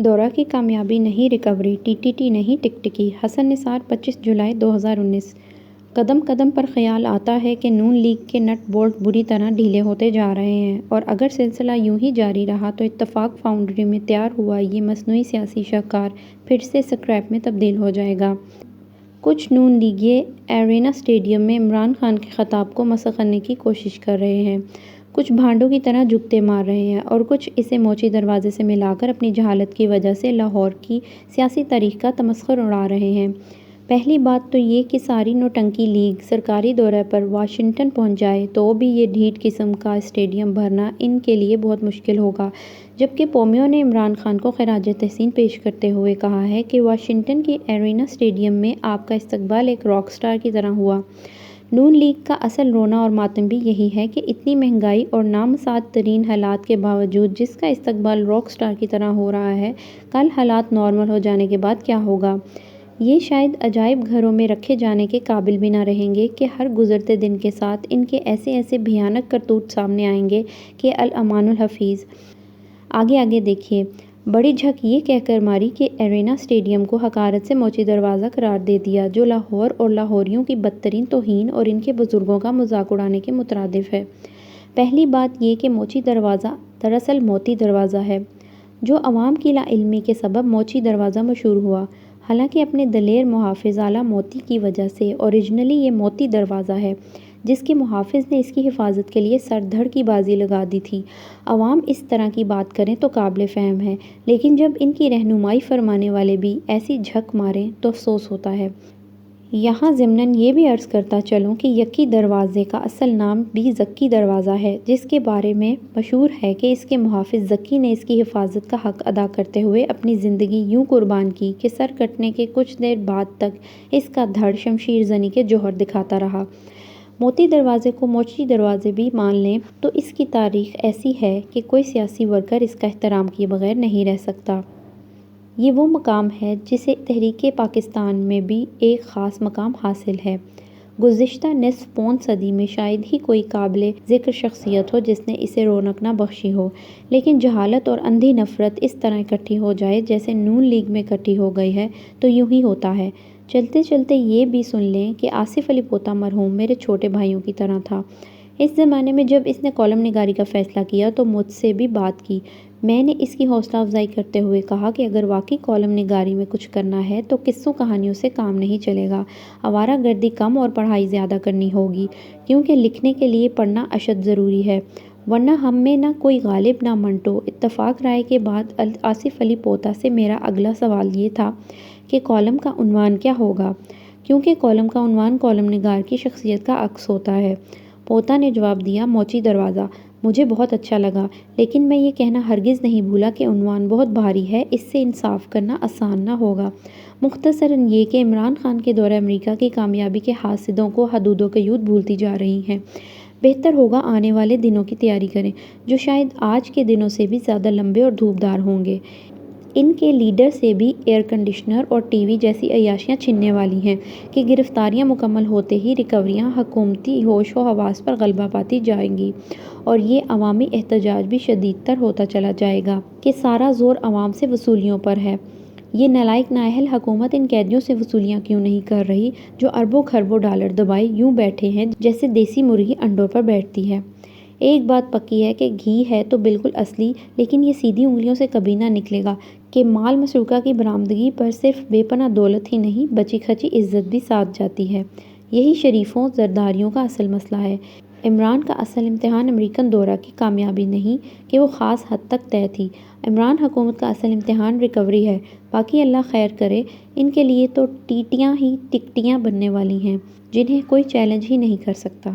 دورہ کی کامیابی نہیں ریکوری، ٹی ٹی ٹی نہیں ٹکٹکی۔ حسن نثار 25 جولائی 2019۔ قدم قدم پر خیال آتا ہے کہ نون لیگ کے نٹ بولٹ بری طرح ڈھیلے ہوتے جا رہے ہیں اور اگر سلسلہ یوں ہی جاری رہا تو اتفاق فاؤنڈری میں تیار ہوا یہ مصنوعی سیاسی شاہکار پھر سے اسکریپ میں تبدیل ہو جائے گا۔ کچھ نون لیگی ایرینا اسٹیڈیم میں عمران خان کے خطاب کو مسخ کرنے کی کوشش کر رہے ہیں، کچھ بھانڈوں کی طرح جھکتے مار رہے ہیں اور کچھ اسے موچی دروازے سے ملا کر اپنی جہالت کی وجہ سے لاہور کی سیاسی تاریخ کا تمسخر اڑا رہے ہیں۔ پہلی بات تو یہ کہ ساری نوٹنکی لیگ سرکاری دورے پر واشنگٹن پہنچ جائے تو بھی یہ ڈھیٹ قسم کا اسٹیڈیم بھرنا ان کے لیے بہت مشکل ہوگا، جبکہ پومیو نے عمران خان کو خراج تحسین پیش کرتے ہوئے کہا ہے کہ واشنگٹن کی ایرینا اسٹیڈیم میں آپ کا استقبال ایک راک سٹار کی طرح ہوا۔ نون لیگ کا اصل رونا اور ماتم بھی یہی ہے کہ اتنی مہنگائی اور نامساعد ترین حالات کے باوجود جس کا استقبال راک سٹار کی طرح ہو رہا ہے، کل حالات نارمل ہو جانے کے بعد کیا ہوگا؟ یہ شاید عجائب گھروں میں رکھے جانے کے قابل بھی نہ رہیں گے کہ ہر گزرتے دن کے ساتھ ان کے ایسے بھیانک کرتوت سامنے آئیں گے کہ الامان الحفیظ۔ آگے دیکھیے۔ بڑی جھک یہ کہہ کر ماری کہ ایرینا اسٹیڈیم کو حقارت سے موچی دروازہ قرار دے دیا، جو لاہور اور لاہوریوں کی بدترین توہین اور ان کے بزرگوں کا مذاق اڑانے کے مترادف ہے۔ پہلی بات یہ کہ موچی دروازہ دراصل موتی دروازہ ہے، جو عوام کی لا علمی کے سبب موچی دروازہ مشہور ہوا، حالانکہ اپنے دلیر محافظ اعلیٰ موتی کی وجہ سے اوریجنلی یہ موتی دروازہ ہے، جس کے محافظ نے اس کی حفاظت کے لیے سر دھڑ کی بازی لگا دی تھی۔ عوام اس طرح کی بات کریں تو قابل فہم ہے، لیکن جب ان کی رہنمائی فرمانے والے بھی ایسی جھک ماریں تو افسوس ہوتا ہے۔ یہاں ضمناً یہ بھی عرض کرتا چلوں کہ یکی دروازے کا اصل نام بھی زکی دروازہ ہے، جس کے بارے میں مشہور ہے کہ اس کے محافظ زکی نے اس کی حفاظت کا حق ادا کرتے ہوئے اپنی زندگی یوں قربان کی کہ سر کٹنے کے کچھ دیر بعد تک اس کا دھڑ شمشیر زنی کے جوہر دکھاتا رہا۔ موتی دروازے کو موچی دروازے بھی مان لیں تو اس کی تاریخ ایسی ہے کہ کوئی سیاسی ورکر اس کا احترام کیے بغیر نہیں رہ سکتا۔ یہ وہ مقام ہے جسے تحریک پاکستان میں بھی ایک خاص مقام حاصل ہے۔ گزشتہ نصف پون صدی میں شاید ہی کوئی قابل ذکر شخصیت ہو جس نے اسے رونق نہ بخشی ہو، لیکن جہالت اور اندھی نفرت اس طرح اکٹھی ہو جائے جیسے نون لیگ میں اکٹھی ہو گئی ہے تو یوں ہی ہوتا ہے۔ چلتے چلتے یہ بھی سن لیں کہ آصف علی پوتا مرحوم میرے چھوٹے بھائیوں کی طرح تھا۔ اس زمانے میں جب اس نے کالم نگاری کا فیصلہ کیا تو مجھ سے بھی بات کی۔ میں نے اس کی حوصلہ افزائی کرتے ہوئے کہا کہ اگر واقعی کالم نگاری میں کچھ کرنا ہے تو قصوں کہانیوں سے کام نہیں چلے گا، آوارہ گردی کم اور پڑھائی زیادہ کرنی ہوگی، کیونکہ لکھنے کے لیے پڑھنا اشد ضروری ہے، ورنہ ہم میں نہ کوئی غالب نہ منٹو۔ اتفاق رائے کے بعد آصف علی پوتا سے میرا اگلا سوال یہ تھا کہ کالم کا عنوان کیا ہوگا، کیونکہ کالم کا عنوان کالم نگار کی شخصیت کا عکس ہوتا ہے۔ پوتا نے جواب دیا، موچی دروازہ۔ مجھے بہت اچھا لگا، لیکن میں یہ کہنا ہرگز نہیں بھولا کہ عنوان بہت بھاری ہے، اس سے انصاف کرنا آسان نہ ہوگا۔ مختصراً یہ کہ عمران خان کے دورہ امریکہ کی کامیابی کے حاسدوں کو حدود و قیود بھولتی جا رہی ہیں۔ بہتر ہوگا آنے والے دنوں کی تیاری کریں، جو شاید آج کے دنوں سے بھی زیادہ لمبے اور دھوپدار ہوں گے۔ ان کے لیڈر سے بھی ایئر کنڈیشنر اور ٹی وی جیسی عیاشیاں چھننے والی ہیں کہ گرفتاریاں مکمل ہوتے ہی ریکوریاں حکومتی ہوش و حواس پر غلبہ پاتی جائیں گی اور یہ عوامی احتجاج بھی شدید تر ہوتا چلا جائے گا کہ سارا زور عوام سے وصولیوں پر ہے۔ یہ نالائق نااہل حکومت ان قیدیوں سے وصولیاں کیوں نہیں کر رہی جو اربوں خربوں ڈالر دبائے یوں بیٹھے ہیں جیسے دیسی مرغی انڈوں پر بیٹھتی ہے۔ ایک بات پکی ہے کہ گھی ہے تو بالکل اصلی، لیکن یہ سیدھی انگلیوں سے کبھی نہ نکلے گا کہ مال مسروقہ کی برآمدگی پر صرف بے پناہ دولت ہی نہیں، بچی کھچی عزت بھی ساتھ جاتی ہے۔ یہی شریفوں زرداریوں کا اصل مسئلہ ہے۔ عمران کا اصل امتحان امریکن دورہ کی کامیابی نہیں کہ وہ خاص حد تک طے تھی، عمران حکومت کا اصل امتحان ریکوری ہے۔ باقی اللہ خیر کرے، ان کے لیے تو ٹیٹیاں ہی ٹکٹیاں بننے والی ہیں، جنہیں کوئی چیلنج ہی نہیں کر سکتا۔